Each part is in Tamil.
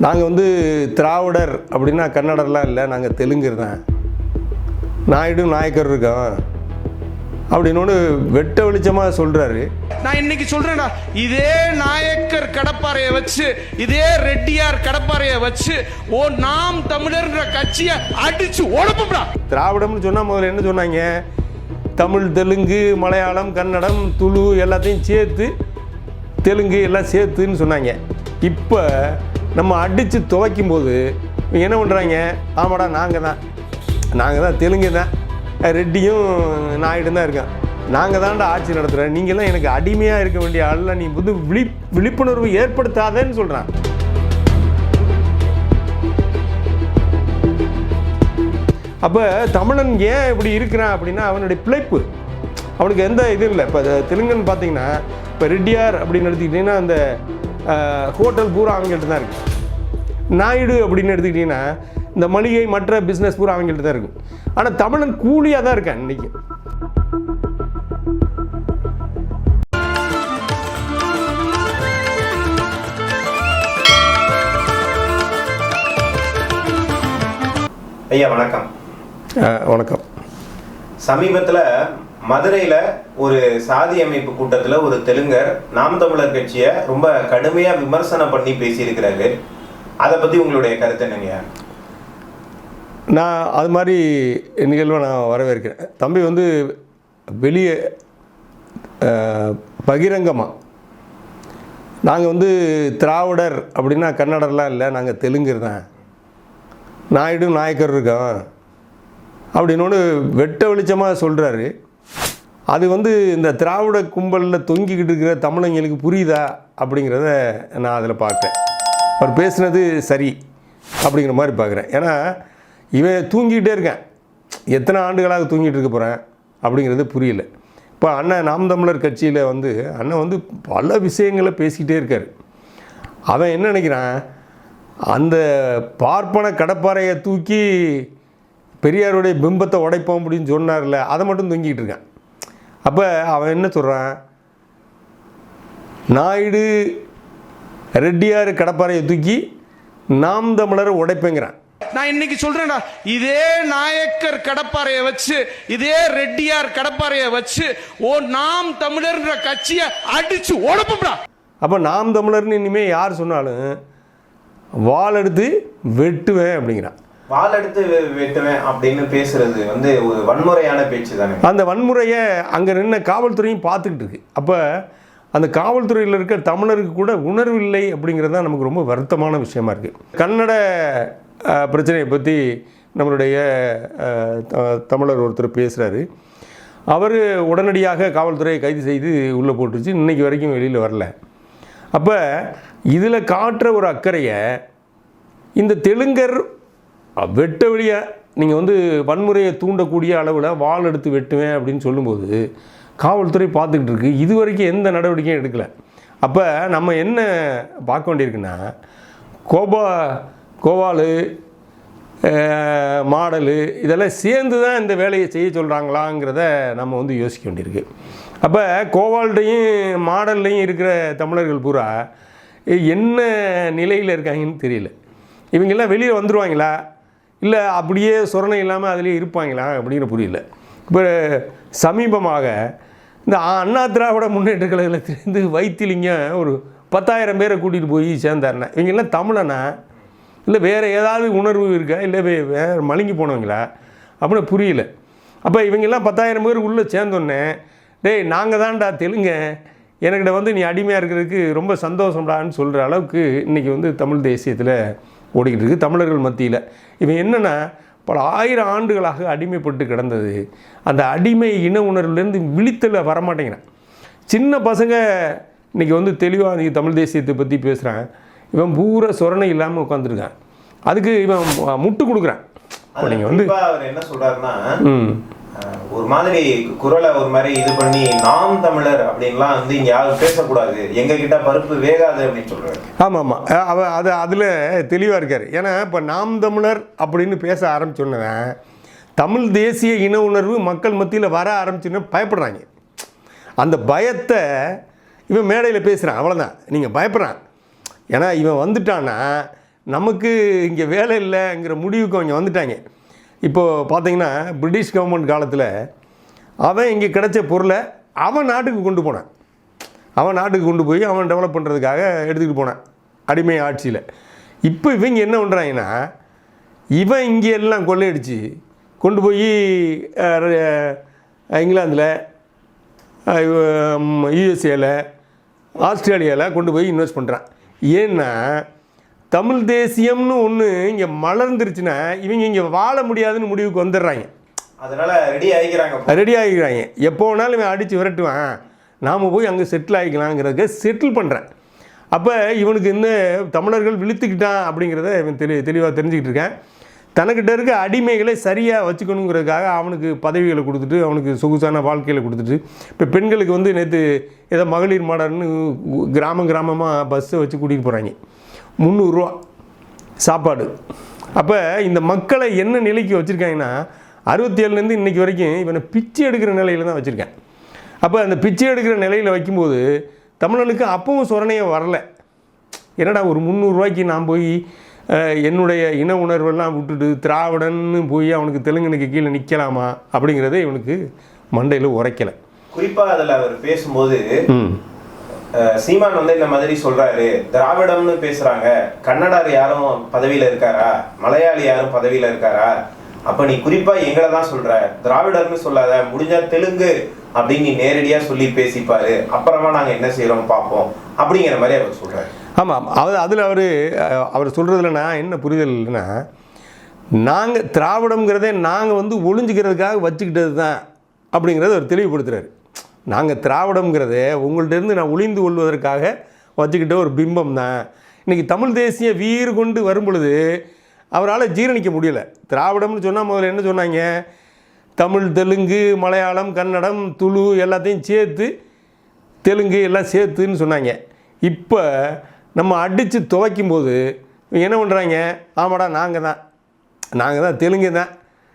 நாங்கள் வந்து திராவிடர் அப்படின்னா கன்னடர்லாம் இல்லை, நாங்கள் தெலுங்கர் தான். நாயுடு நாயக்கர் இருக்கோம் அப்படின்னு வெட்ட வெளிச்சமாக சொல்கிறாரு. நான் இன்னைக்கு சொல்றேன்டா, இதே நாயக்கர் கடப்பாறையை வச்சு, இதே ரெட்டியார் கடப்பாறையை வச்சு நாம் தமிழர்ன்ற கட்சியை அடிச்சு உடம்புடா. திராவிடம்னு சொன்னால் முதல்ல என்ன சொன்னாங்க? தமிழ், தெலுங்கு, மலையாளம், கன்னடம், துளு எல்லாத்தையும் சேர்த்து தெலுங்கு எல்லாம் சேர்த்துன்னு சொன்னாங்க. இப்போ நம்ம அடித்து துவைக்கும் போது என்ன பண்ணுறாங்க? ஆமாடா நாங்கள் தான் தெலுங்கு தான், ரெட்டியும் நாயுடும் தான் இருக்கேன், நாங்கள் தான்டா ஆட்சி நடத்துகிறேன், நீங்கள்லாம் எனக்கு அடிமையாக இருக்க வேண்டிய ஆளில் நீ வந்து விழிப்புணர்வு ஏற்படுத்தாதேன்னு சொல்கிறான். அப்போ தமிழன் ஏன் இப்படி இருக்கிறான் அப்படின்னா அவனுடைய பிழைப்பு, அவனுக்கு எந்த இதுவும் இல்லை. இப்போ தெலுங்குன்னு பார்த்தீங்கன்னா, இப்போ ரெட்டியார் அப்படின்னு எடுத்துக்கிட்டிங்கன்னா அந்த ஹோட்டல் பூரா அவங்கள்ட்ட தான் இருக்குது. நாயுடு அப்படின்னு எடுத்துக்கிட்டிங்கன்னா இந்த மளிகை மற்ற பிஸ்னஸ் பூரா அவங்கள்ட்ட தான் இருக்கும். ஆனால் தமிழன் கூலியாக தான் இருக்கான் இன்றைக்கி. ஐயா வணக்கம். வணக்கம். சமீபத்தில் மதுரையில் ஒரு சாதி அமைப்பு கூட்டத்தில் ஒரு தெலுங்கர் நாம் தமிழர் கட்சியை ரொம்ப கடுமையாக விமர்சனம் பண்ணி பேசியிருக்கிறாரு. அதை பற்றி உங்களுடைய கருத்து என்னங்க? நான் அது மாதிரி நிகழ்வை நான் வரவேற்கிறேன். தம்பி வந்து வெளியே பகிரங்கமாக நாங்கள் வந்து திராவிடர் அப்படின்னா கன்னடர்லாம் இல்லை, நாங்கள் தெலுங்கர் தான், நாயுடு நாயக்கர் இருக்கோம் அப்படின்னு வெட்ட வெளிச்சமாக சொல்கிறாரு. அது வந்து இந்த திராவிட கும்பலில் தொங்கிக்கிட்டு இருக்கிற தமிழங்களுக்கு புரியுதா அப்படிங்கிறத நான் அதில் பார்க்குறேன். அவர் பேசுனது சரி அப்படிங்கிற மாதிரி பார்க்குறேன். ஏன்னா இவன் தூங்கிக்கிட்டே இருக்கேன், எத்தனை ஆண்டுகளாக தூங்கிட்டு இருக்க போகிறேன் அப்படிங்கிறது புரியல. இப்போ அண்ணன் நாம் தமிழர் கட்சியில் வந்து அண்ணன் வந்து பல விஷயங்களை பேசிக்கிட்டே இருக்கார். அவன் என்ன நினைக்கிறான்? அந்த பார்ப்பன கடப்பாறையை தூக்கி பெரியாருடைய பிம்பத்தை உடைப்போம் அப்படின்னு சொன்னார்ல, அதை மட்டும் தூங்கிக்கிட்டு இருக்கான். அப்போ அவன் என்ன சொல்கிறான்? நாயுடு ரெட்டியார் கடப்பாறையை தூக்கி நாம் தமிழரை உடைப்பேங்கிறான். நான் இன்னைக்கு சொல்றேன்டா, இதே நாயக்கர் கடப்பாறையை வச்சு, இதே ரெட்டியார் கடப்பாறையை வச்சு நாம் தமிழர்ன்ற கட்சியை அடிச்சு உடம்புடா. அப்போ நாம் தமிழர்னு இனிமேல் யார் சொன்னாலும் வாள் எடுத்து வெட்டுவேன் அப்படிங்கிறான். வாள் எடுத்து வெட்டுவேன் அப்படின்னு பேசுறது வந்து ஒரு வன்முறையான பேச்சு தானே. அந்த வன்முறையை அங்கே நின்று காவல்துறையும் பார்த்துக்கிட்டு இருக்கு. அப்போ அந்த காவல்துறையில் இருக்க தமிழருக்கு கூட உணர்வு இல்லை அப்படிங்கிறது தான் நமக்கு ரொம்ப வருத்தமான விஷயமா இருக்குது. கன்னட பிரச்சனையை பற்றி நம்மளுடைய தமிழர் ஒருத்தர் பேசுகிறாரு. அவர் உடனடியாக காவல்துறையை கைது செய்து உள்ளே போட்டுருச்சு, இன்றைக்கி வரைக்கும் வெளியில் வரல. அப்போ இதில் காட்டுற ஒரு அக்கறையை இந்த தெலுங்கர் வெட்ட வெளியாக நீங்கள் வந்து வன்முறையை தூண்டக்கூடிய அளவில் வாள் எடுத்து வெட்டுவேன் அப்படின்னு சொல்லும்போது காவல்துறை பார்த்துக்கிட்டு இருக்கு. இது வரைக்கும் எந்த நடவடிக்கையும் எடுக்கலை. அப்போ நம்ம என்ன பார்க்க வேண்டியிருக்குன்னா, கோவாலு மாடலு இதெல்லாம் சேர்ந்து தான் இந்த வேலையை செய்ய சொல்கிறாங்களாங்கிறத நம்ம வந்து யோசிக்க வேண்டியிருக்கு. அப்போ கோவால்டையும் மாடல்லையும் இருக்கிற தமிழர்கள் பூரா என்ன நிலையில் இருக்காங்கன்னு தெரியல. இவங்கெல்லாம் வெளியே வந்துடுவாங்களா, இல்லை அப்படியே சொரணை இல்லாமல் அதிலே இருப்பாங்களா அப்படின்னு புரியல. இப்போ சமீபமாக இந்த அண்ணா திராவிட முன்னேற்ற கழகத்திலேருந்து வைத்திலிங்கம் ஒரு 10,000 பேரை கூட்டிகிட்டு போய் சேர்ந்தாருன்னா இவங்கெல்லாம் தமிழனா இல்லை வேறு ஏதாவது உணர்வு இருக்கா, இல்லை வேறு மழுங்கி போனவங்களா அப்படின்னு புரியல. அப்போ இவங்கெல்லாம் 10,000 பேர் உள்ளே சேர்ந்தோன்னே, டேய் நாங்கள் தான்டா தெலுங்க, எனக்கிட்ட வந்து நீ அடிமையாக இருக்கிறதுக்கு ரொம்ப சந்தோஷம்டான்னு சொல்கிற அளவுக்கு இன்றைக்கி வந்து தமிழ் தேசியத்தில் ஓடிக்கிட்டு இருக்குது தமிழர்கள் மத்தியில். இவன் என்னென்னா பல 1000 ஆண்டுகளாக அடிமைப்பட்டு கிடந்தது, அந்த அடிமை இன உணர்வுலேருந்து விழித்தல வரமாட்டேங்கிறான். சின்ன பசங்க இன்றைக்கி வந்து தெளிவாக இன்றைக்கி தமிழ் தேசியத்தை பற்றி பேசுகிறான். இவன் பூரா சொரணை இல்லாமல் உட்காந்துருக்கான். அதுக்கு இவன் முட்டு கொடுக்குறான். இப்போ நீங்கள் வந்து அவர் என்ன சொல்கிறாருன்னா, ஒரு மாதிரி குரலை ஒரு மாதிரி இது பண்ணி நாம் தமிழர் அப்படின்லாம் வந்து இங்கே யாரும் பேசக்கூடாது, எங்ககிட்ட பருப்பு வேகாது அப்படின்னு சொல்கிறாரு. ஆமாம் அதில் தெளிவாக இருக்கார். ஏன்னா இப்போ நாம் தமிழர் அப்படின்னு பேச ஆரம்பிச்சோன்னதான் தமிழ் தேசிய இன உணர்வு மக்கள் மத்தியில் வர ஆரம்பிச்சுன்னு பயப்படுறாங்க. அந்த பயத்தை இவன் மேடையில் பேசுகிறான், அவ்வளோதான். நீங்கள் பயப்படுறான். ஏன்னா இவன் வந்துட்டான்னா நமக்கு இங்கே வேலை இல்லைங்கிற முடிவுக்கு அவங்க வந்துட்டாங்க. இப்போது பார்த்தீங்கன்னா பிரிட்டிஷ் கவர்மெண்ட் காலத்தில் அவன் இங்கே கிடைச்ச பொருளை அவன் நாட்டுக்கு கொண்டு போனான். அவன் நாட்டுக்கு கொண்டு போய் அவன் டெவலப் பண்ணுறதுக்காக எடுத்துக்கிட்டு போனான் அடிமை ஆட்சியில். இப்போ இவங்க என்ன பண்ணுறாங்கன்னா, இவன் இங்கே எல்லாம் கொள்ளையடிச்சு கொண்டு போய் இங்கிலாந்தில், யூஎஸ்ஏல, ஆஸ்திரேலியாவில் கொண்டு போய் இன்வெஸ்ட் பண்ணுறான். ஏன்னா தமிழ் தேசியம்னு ஒன்று இங்கே மலர்ந்துருச்சுன்னா இவங்க இங்கே வாழ முடியாதுன்னு முடிவுக்கு வந்துடுறாங்க. அதனால் ரெடி ஆகிக்கிறாங்க. எப்போ வேணாலும் இவன் அடித்து விரட்டுவான், நாம் போய் அங்கே செட்டில் ஆகிக்கலாங்கிறத செட்டில் பண்ணுறேன். அப்போ இவனுக்கு இன்னும் தமிழர்கள் விழுத்துக்கிட்டான் அப்படிங்கிறத இவன் தெளிவாக தெரிஞ்சுக்கிட்டு இருக்கேன். தனக்கிட்ட இருக்க அடிமைகளை சரியாக வச்சுக்கணுங்கிறதுக்காக அவனுக்கு பதவிகளை கொடுத்துட்டு, அவனுக்கு சொகுசான வாழ்க்கையில் கொடுத்துட்டு, இப்போ பெண்களுக்கு வந்து நேற்று ஏதோ மகளிர் மாடர்னு கிராமமாக பஸ்ஸை வச்சு கூட்டிகிட்டு போகிறாங்க. 300 ரூபா சாப்பாடு. அப்போ இந்த மக்களை என்ன நிலைக்கு வச்சுருக்காங்கன்னா, 67லேருந்து இன்றைக்கி வரைக்கும் இவனை பிச்சை எடுக்கிற நிலையில் தான் வச்சுருக்கேன். அப்போ அந்த பிச்சை எடுக்கிற நிலையில் வைக்கும்போது தமிழனுக்கு அப்பவும் சொரணையே வரலை. என்னடா ஒரு 300 ரூபாய்க்கு நான் போய் என்னுடைய இன உணர்வெல்லாம் விட்டுட்டு திராவிடன்னு போய் அவனுக்கு தெலுங்கனுக்கு கீழே நிற்கலாமா அப்படிங்கிறதே இவனுக்கு மண்டையில் உரைக்கலை. குறிப்பாக அதில் அவர் பேசும்போது சீமான் வந்து இந்த மாதிரி சொல்றாரு, திராவிடம்னு பேசுறாங்க, கன்னடார் யாரும் பதவியில இருக்காரா, மலையாளி யாரும் பதவியில இருக்காரா, அப்ப நீ குறிப்பா எங்களை தான் சொல்ற, திராவிடர்னு சொல்லாத, முடிஞ்சா தெலுங்கு அப்படின்னு நீ நேரடியா சொல்லி பேசிப்பாரு, அப்புறமா நாங்க என்ன செய்யறோம் பார்ப்போம் அப்படிங்கிற மாதிரி அவர் சொல்றாரு. ஆமாம், அதில் அவர் சொல்கிறதுல நான் என்ன புரிதல் இல்லைன்னா, நாங்கள் திராவிடங்கிறதே நாங்கள் வந்து ஒளிஞ்சிக்கிறதுக்காக வச்சுக்கிட்டது தான் அப்படிங்கிறத அவர் தெளிவுபடுத்துகிறார். நாங்கள் திராவிடங்கிறதே உங்கள்கிட்டருந்து நான் ஒளிந்து கொள்வதற்காக வச்சுக்கிட்ட ஒரு பிம்பம் தான். இன்றைக்கி தமிழ் தேசிய வீறு கொண்டு வரும் பொழுது அவரால் ஜீரணிக்க முடியலை. திராவிடம்னு சொன்னால் முதல்ல என்ன சொன்னாங்க, தமிழ், தெலுங்கு, மலையாளம், கன்னடம், துளு எல்லாத்தையும் சேர்த்து, தெலுங்கு எல்லாம் சேர்த்துன்னு சொன்னாங்க. இப்போ நம்ம அடித்து துவைக்கும்போது என்ன பண்ணுறாங்க, ஆமாடா நாங்கள் தான் தெலுங்கு தான்,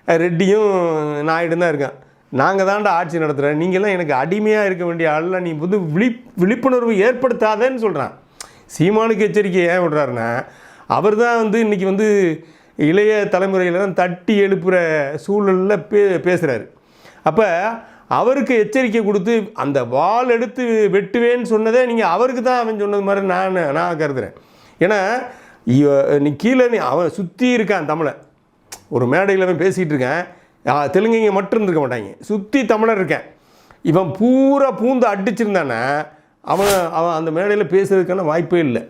ரெட்டியும் நாயுடும் தான் இருக்கேன், நாங்கள் தான்டா ஆட்சி நடத்துகிறேன், நீங்கள்லாம் எனக்கு அடிமையாக இருக்க வேண்டிய ஆளெலாம் நீ வந்து விழிப்புணர்வு ஏற்படுத்தாதேன்னு சொல்கிறான். சீமானுக்கு எச்சரிக்கை ஏன் விடுறாருன்னா, அவர் தான் வந்து இன்றைக்கி வந்து இளைய தலைமுறையில் தான் தட்டி எழுப்புகிற சூழலில் பேசுகிறாரு. அப்போ அவருக்கு எச்சரிக்கை கொடுத்து அந்த வாள் எடுத்து வெட்டுவேன்னு சொன்னதே நீங்கள் அவருக்கு தான் அவன் சொன்னது மாதிரி நான் கருதுகிறேன். ஏன்னா நீ கீழே அவன் சுற்றி இருக்கான் தமிழை, ஒரு மேடையில் அவன் பேசிகிட்டு இருக்கேன், தெலுங்குங்க மட்டும் இருக்க மாட்டாங்க, சுற்றி தமிழர் இருக்கேன், இவன் பூரா பூந்து அடிச்சிருந்தானே அவன் அந்த மேடையில் பேசுறதுக்கான வாய்ப்பே இல்லை.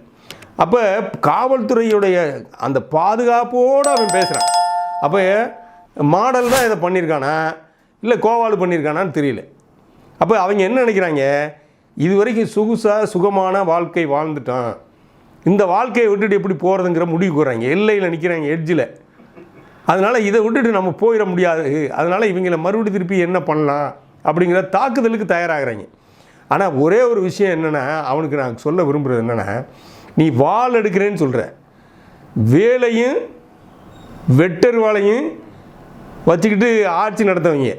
அப்போ காவல்துறையுடைய அந்த பாதுகாப்போடு அவன் பேசுகிறான். அப்போ மாடல் தான் இதை பண்ணியிருக்கானா இல்லை கோவாலு பண்ணியிருக்கானான்னு தெரியல. அப்போ அவங்க என்ன நினைக்கிறாங்க, இது வரைக்கும் சுகமான வாழ்க்கை வாழ்ந்துட்டான், இந்த வாழ்க்கையை விட்டுட்டு எப்படி போகிறதுங்கிற முடிவுக்கு வர்றாங்க, எல்லையில் நிற்கிறாங்க, எட்ஜில். அதனால் இதை விட்டுட்டு நம்ம போயிட முடியாது, அதனால் இவங்களை மறுபடியும் திருப்பி என்ன பண்ணலாம் அப்படிங்கிற தாக்குதலுக்கு தயாராகிறாங்க. ஆனால் ஒரே ஒரு விஷயம் என்னென்னா, அவனுக்கு நான் சொல்ல விரும்புகிறது என்னென்னா, நீ வாள் எடுக்கிறேன்னு சொல்கிற, வேலையும் வெட்டருவாளையும் வச்சுக்கிட்டு ஆட்சி நடத்தவங்க.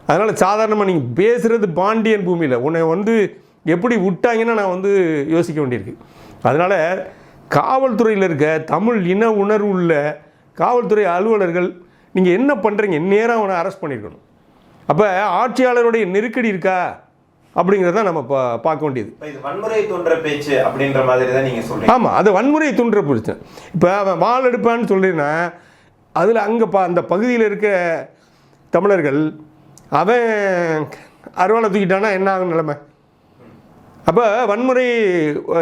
அதனால் சாதாரணமாக நீங்கள் பேசுகிறது பாண்டியன் பூமியில் உன்னை வந்து எப்படி விட்டாங்கன்னா நான் வந்து யோசிக்க வேண்டியிருக்கு. அதனால் காவல்துறையில் இருக்க தமிழ் இன உணர்வு உள்ள காவல்துறை அலுவலர்கள் நீங்கள் என்ன பண்ணுறீங்க, நேராக அவனை அரெஸ்ட் பண்ணியிருக்கணும். அப்போ ஆட்சியாளருடைய நெருக்கடி இருக்கா அப்படிங்கிறத நம்ம பார்க்க வேண்டியது. இது வன்முறை தூண்டுற பேச்சு அப்படின்ற மாதிரி தான் நீங்கள் சொல்றீங்க. ஆமாம், அது வன்முறை தூண்டுற பேச்சு. இப்போ அவன் வாள் எடுப்பான்னு சொல்லினா அதில் அங்கே அந்த பகுதியில் இருக்க தமிழர்கள் அவன் அறுவாலை தூக்கிட்டானா என்ன ஆகும் நிலைமை? அப்போ வன்முறை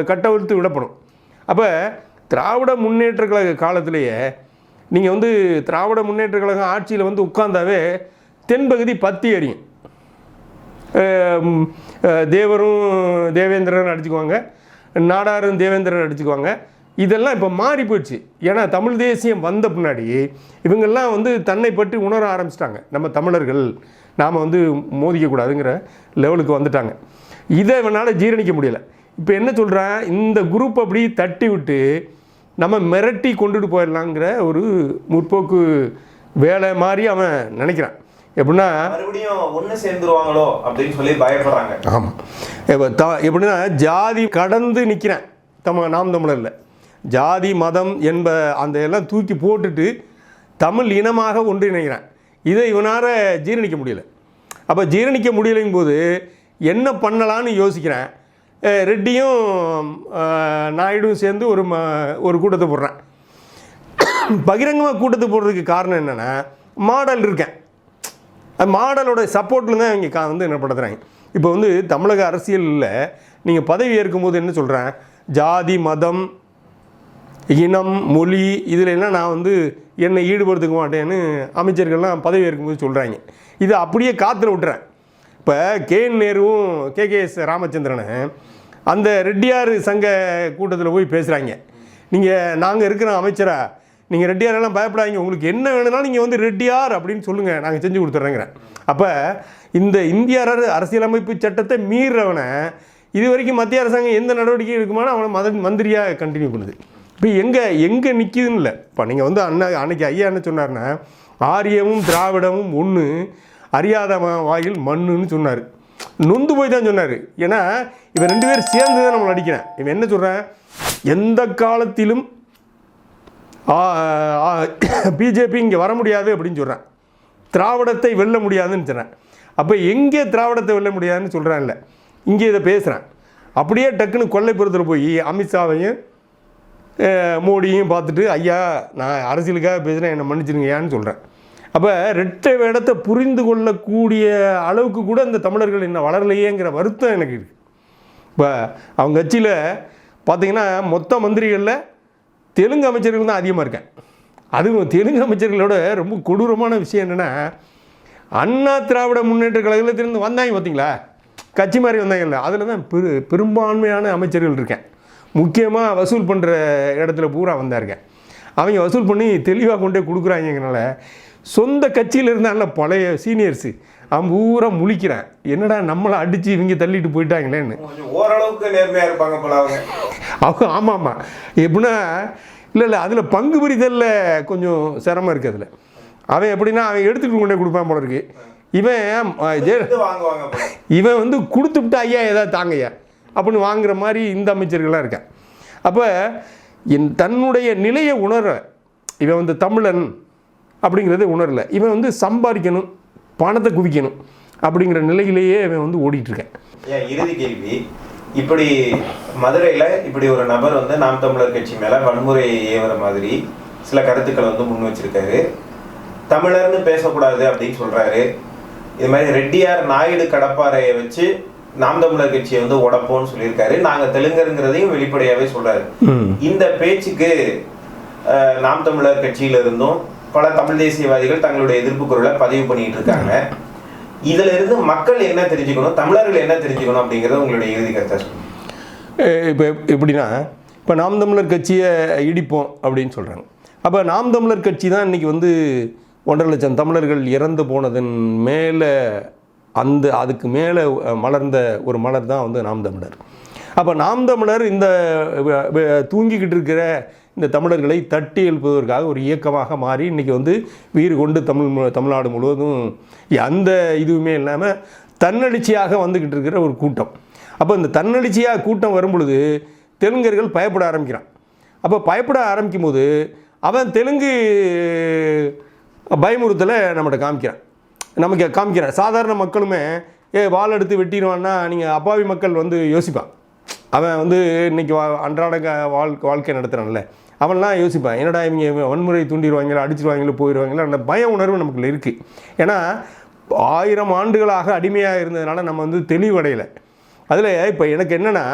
கட்டவிழ்த்து விடப்படும். அப்போ திராவிட முன்னேற்ற கழக காலத்திலேயே நீங்கள் வந்து திராவிட முன்னேற்ற கழகம் ஆட்சியில் வந்து உட்கார்ந்தாவே தென்பகுதி பற்றி எறியும். தேவரும் தேவேந்திரன் அடிச்சுக்குவாங்க, நாடாரும் தேவேந்திரன் அடிச்சுக்குவாங்க. இதெல்லாம் இப்போ மாறி போயிடுச்சு. ஏன்னா தமிழ் தேசியம் வந்த பின்னாடி இவங்கெல்லாம் வந்து தன்னை பற்றி உணர ஆரம்பிச்சிட்டாங்க. நம்ம தமிழர்கள் நாம் வந்து மோதிக்கக்கூடாதுங்கிற லெவலுக்கு வந்துட்டாங்க. இதை இவனால் ஜீரணிக்க முடியலை. இப்போ என்ன சொல்கிறான், இந்த குரூப் அப்படி தட்டி விட்டு நம்ம மிரட்டி கொண்டுட்டு போயிடலாங்கிற ஒரு முற்போக்கு வேலை மாதிரி அவன் நினைக்கிறான். எப்படின்னா மறுபடியும் ஒன்று சேர்ந்துருவாங்களோ அப்படின்னு சொல்லி பயப்படுறாங்க. ஆமாம், எப்படின்னா ஜாதி கடந்து நிற்கிறேன் நாம் தமிழரில், ஜாதி மதம் என்ப அந்த எல்லாம் தூக்கி போட்டுட்டு தமிழ் இனமாக ஒன்றிணைகிறேன். இதை இவனால் ஜீரணிக்க முடியல. அப்போ ஜீரணிக்க முடியலைங்கும் போது என்ன பண்ணலான்னு யோசிக்கிறேன். ரெட்டியும் நாயுடும் சேர்ந்து ஒரு கூட்டத்தை போடுறேன். பகிரங்கமாக கூட்டத்தை போடுறதுக்கு காரணம் என்னென்னா, மாடல் இருக்கேன், மாடலோட சப்போர்ட்டில் தான் இங்கே வந்து என்ன படுத்துகிறாங்க. இப்போ வந்து தமிழக அரசியலில் நீங்கள் பதவி ஏற்கும்போது என்ன சொல்கிறேன், ஜாதி மதம் இனம் மொழி இதில் எல்லாம் நான் வந்து என்னை ஈடுபடுத்திக்க மாட்டேன்னு அமைச்சர்கள்லாம் பதவி ஏற்கும்போது சொல்கிறாங்க. இது அப்படியே காற்றுல விட்டுறேன். இப்போ KN நேருவும் KKS ராமச்சந்திரனை அந்த ரெட்டியார் சங்க கூட்டத்தில் போய் பேசுகிறாங்க. நாங்கள் இருக்கிற அமைச்சரா, நீங்கள் ரெட்டியாரெல்லாம் பயப்படாதீங்க, உங்களுக்கு என்ன வேணும்னாலும் நீங்கள் வந்து ரெட்டியார் அப்படின்னு சொல்லுங்கள், நாங்கள் செஞ்சு கொடுத்துட்றேங்கிறேன். அப்போ இந்த இந்திய அரசியலமைப்பு சட்டத்தை மீறவனை இது வரைக்கும் மத்திய அரசாங்கம் எந்த நடவடிக்கையும் இருக்குமானா அவனை மந்திரியாக கண்டினியூ பண்ணுது. இப்போ எங்கே நிற்கிதுன்னு இல்லை. இப்போ நீங்கள் வந்து அன்னைக்கு ஐயா என்ன சொன்னார்னா, ஆரியமும் திராவிடமும் ஒன்று, அறியாத வாயில் மண்ணுன்னு சொன்னார். நொந்து போய் தான் சொன்னார். ஏன்னா இவன் 2 பேர் சேர்ந்து தான் நம்மளை அடிக்கிறேன். இவன் என்ன சொல்கிறேன், எந்த காலத்திலும் பிஜேபி இங்கே வர முடியாது அப்படின்னு சொல்கிறேன், திராவிடத்தை வெல்ல முடியாதுன்னு சொல்கிறேன். அப்போ எங்கே திராவிடத்தை வெல்ல முடியாதுன்னு சொல்கிறான்ல, இங்கே இதை பேசுகிறேன். அப்படியே டக்குன்னு கொல்லைப்புறத்தில் போய் அமித்ஷாவையும் மோடியும் பார்த்துட்டு, ஐயா நான் அரசியலுக்காக பேசுகிறேன், என்னை மன்னிச்சிருங்கயான்னு சொல்கிறேன். அப்போ ரெட்டை வேடத்தை புரிந்து கொள்ளக்கூடிய அளவுக்கு கூட இந்த தமிழர்கள் இன்னும் வளரலையேங்கிற வருத்தம் எனக்கு இருக்குது. இப்போ அவங்க கட்சியில் பார்த்திங்கன்னா மொத்த மந்திரிகளில் தெலுங்கு அமைச்சர்கள் தான் அதிகமாக இருக்கேன். அதுவும் தெலுங்கு அமைச்சர்களோட ரொம்ப கொடூரமான விஷயம் என்னென்னா, அண்ணா திராவிட முன்னேற்ற கழகத்திலிருந்து வந்தாங்க பார்த்தீங்களா, கட்சி மாதிரி வந்தாங்கல்ல, அதில் தான் பெரும்பான்மையான அமைச்சர்கள் இருக்கேன். முக்கியமாக வசூல் பண்ணுற இடத்துல பூரா வந்தாருங்க. அவங்க வசூல் பண்ணி தெளிவாக கொண்டே கொடுக்குறாங்கனால சொந்த கட்சியில் இருந்தால பழைய சீனியர்ஸு அவன் பூரா முழிக்கிறான், என்னடா நம்மளை அடித்து இவங்க தள்ளிட்டு போயிட்டாங்களேன்னு. ஓரளவுக்கு நேர்மையாக இருப்பாங்க போல அவங்க. ஆமாம், எப்படின்னா இல்லை அதில் பங்கு பிரித்தலில் கொஞ்சம் சிரமம் இருக்குது. அதில் அவன் எப்படின்னா அவன் எடுத்துகிட்டு கொண்டே கொடுப்பான் போல இருக்கு. இவன் வந்து கொடுத்துவிட்டா ஐயா ஏதாவது தாங்கய்யா அப்படின்னு வாங்குற மாதிரி இந்த அமைச்சர்களாக இருக்கேன். அப்போ தன்னுடைய நிலையை உணர இவன் வந்து தமிழன் அப்படிங்கிறத உணரலை. இவன் வந்து சம்பாதிக்கணும், பணத்தை குவிக்கணும் அப்படிங்கிற நிலையிலேயே இவன் வந்து ஓடிட்டுருக்கேன். இறுதி கேள்வி, இப்படி மதுரையில் இப்படி ஒரு நபர் வந்து நாம் தமிழர் கட்சி மேலே வன்முறை ஏவுற மாதிரி சில கருத்துக்களை வந்து முன் வச்சிருக்காரு. தமிழர்னு பேசக்கூடாது அப்படின்னு சொல்கிறாரு. இது மாதிரி ரெட்டியார் நாயுடு கடப்பாறையை வச்சு நாம் தமிழர் கட்சியை வந்து உடப்போன்னு சொல்லியிருக்காரு. நாங்கள் தெலுங்கருங்கிறதையும் வெளிப்படையாகவே சொல்கிறாரு. இந்த பேச்சுக்கு நாம் தமிழர் கட்சியில இருந்தும் பல தமிழ் தேசியவாதிகள் தங்களுடைய எதிர்ப்பு குரலை பதிவு பண்ணிட்டு இருக்காங்க. இதுல இருந்து மக்கள் என்ன தெரிஞ்சுக்கணும், தமிழர்கள் என்ன தெரிஞ்சுக்கணும் அப்படிங்கிறத உங்களுடைய இறுதி கருத்தை சொல்லுங்க. இப்போ எப்படின்னா, இப்போ நாம் தமிழர் கட்சியை இடிப்போம் அப்படின்னு சொல்கிறாங்க. அப்போ நாம் தமிழர் கட்சி தான் இன்றைக்கி வந்து 1.5 லட்சம் தமிழர்கள் இறந்து போனதன் மேலே அதுக்கு மேலே மலர்ந்த ஒரு மலர் தான் வந்து நாம் தமிழர். அப்போ நாம் தமிழர் இந்த தூங்கிக்கிட்டு இருக்கிற இந்த தமிழர்களை தட்டி எழுப்புவதற்காக ஒரு இயக்கமாக மாறி இன்றைக்கி வந்து வீறு கொண்டு தமிழ்நாடு முழுவதும் அந்த இதுவுமே இல்லாமல் தன்னெழுச்சியாக வந்துக்கிட்டு இருக்கிற ஒரு கூட்டம். அப்போ இந்த தன்னெழுச்சியாக கூட்டம் வரும் பொழுது தெலுங்கர்கள் பயப்பட ஆரம்பிக்கிறான். அப்போ பயப்பட ஆரம்பிக்கும் போது அவன் தெலுங்கு பயமுறுத்தலை நம்மகிட்ட காமிக்கிறான். சாதாரண மக்களுமே வாள் எடுத்து வெட்டிடுவான்னா நீங்கள் அப்பாவி மக்கள் வந்து யோசிப்பான். அவன் வந்து இன்றைக்கி அன்றாட வாழ்க்கை நடத்துகிறான்ல, அவன்லாம் யோசிப்பான், என்னடா இவங்க வன்முறை தூண்டிடுவாங்களா, அடிச்சிடுவாங்களோ, போயிடுவாங்களா, அந்த பய உணர்வு நமக்குள்ள இருக்குது. ஏன்னா 1000 ஆண்டுகளாக அடிமையாக இருந்ததுனால நம்ம வந்து தெளிவடையலை. அதில் இப்போ எனக்கு என்னென்னா,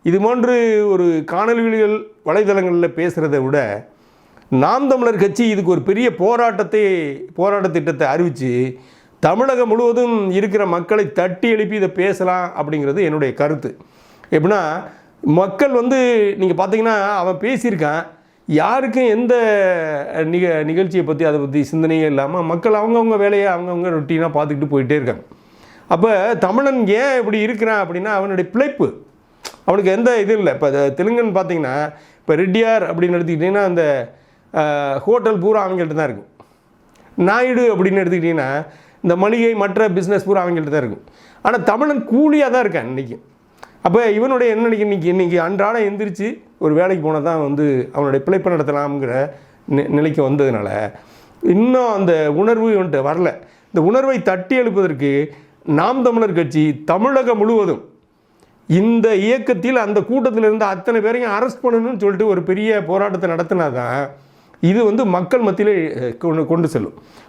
இது போன்று ஒரு காணொலிகள் வலைதளங்களில் பேசுகிறத விட நாம் தமிழர் கட்சி இதுக்கு ஒரு பெரிய போராட்ட திட்டத்தை அறிவித்து தமிழகம் முழுவதும் இருக்கிற மக்களை தட்டி எழுப்பி இதை பேசலாம் அப்படிங்கிறது என்னுடைய கருத்து. எப்படின்னா, மக்கள் வந்து நீங்கள் பார்த்தீங்கன்னா அவன் பேசியிருக்கான், யாருக்கும் எந்த நிகழ்ச்சியை பற்றி அதை பற்றி சிந்தனையே இல்லாமல் மக்கள் அவங்கவுங்க வேலையை அவங்கவுங்க ரொட்டீனாக பார்த்துக்கிட்டு போயிட்டே இருக்காங்க. அப்போ தமிழன் ஏன் இப்படி இருக்கிறான் அப்படின்னா அவனுடைய பிழைப்பு, அவனுக்கு எந்த இதுவும் இல்லை. இப்போ தெலுங்குன்னு பார்த்தீங்கன்னா, இப்போ ரெட்டியார் அப்படின்னு எடுத்துக்கிட்டிங்கன்னா அந்த ஹோட்டல் பூரா அவங்கள்ட்ட தான் இருக்கும். நாயுடு அப்படின்னு எடுத்துக்கிட்டிங்கன்னா இந்த மளிகை மற்ற பிஸ்னஸ் பூரா அவங்கள்ட்ட தான் இருக்கும். ஆனால் தமிழன் கூலியாக தான் இருக்கான் இன்றைக்கி. அப்போ இவனுடைய என்ன இன்னைக்கு அன்றாடம் எந்திரிச்சு ஒரு வேலைக்கு போனால் தான் வந்து அவனுடைய பிழைப்பு நடத்தலாம்ங்கிற நிலைக்கு வந்ததுனால இன்னும் அந்த உணர்வு இவன்ட்டு வரல. இந்த உணர்வை தட்டி எழுப்பதற்கு நாம் தமிழர் கட்சி தமிழகம் முழுவதும் இந்த இயக்கத்தில் அந்த கூட்டத்தில் இருந்த அத்தனை பேரையும் அரெஸ்ட் பண்ணணும்னு சொல்லிட்டு ஒரு பெரிய போராட்டத்தை நடத்தினா தான் இது வந்து மக்கள் மத்தியிலே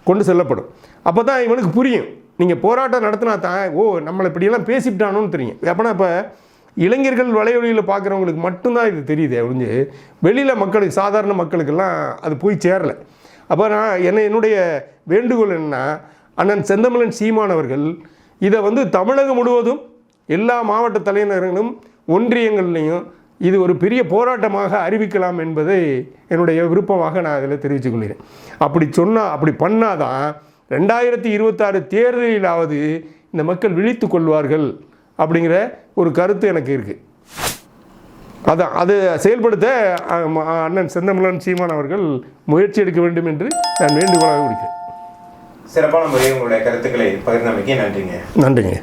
கொண்டு செல்லப்படும். அப்போ தான் இவனுக்கு புரியும். நீங்கள் போராட்டம் நடத்தினா தான் நம்மளை இப்படியெல்லாம் பேசிவிட்டானோன்னு தெரியும். அப்போனா இப்போ இளைஞர்கள் வலையொலியில் பார்க்குறவங்களுக்கு மட்டும்தான் இது தெரியுது ஒழிஞ்சு வெளியில் மக்களுக்கு சாதாரண மக்களுக்கெல்லாம் அது போய் சேரலை. அப்போ என்னுடைய வேண்டுகோள் என்னன்னா, அண்ணன் செந்தமிழன் சீமான் அவர்கள் இதை வந்து தமிழகம் முழுவதும் எல்லா மாவட்ட தலைநகரங்களும் ஒன்றியங்கள்லையும் இது ஒரு பெரிய போராட்டமாக அறிவிக்கலாம் என்பதை என்னுடைய விருப்பமாக நான் அதில் தெரிவித்துக் கொள்கிறேன். அப்படி பண்ணாதான் 2026 தேர்தலிலாவது இந்த மக்கள் விழித்து கொள்வார்கள் அப்படிங்கிற ஒரு கருத்து எனக்கு இருக்குது. அதை செயல்படுத்த அண்ணன் செந்தமிழன் சீமான் அவர்கள் முயற்சி எடுக்க வேண்டும் என்று நான் வேண்டுகோளாக விடுக்கிறேன். சிறப்பான முறையில் உங்களுடைய கருத்துக்களை பகிர்ந்தமைக்கு நன்றிங்க. நன்றிங்க.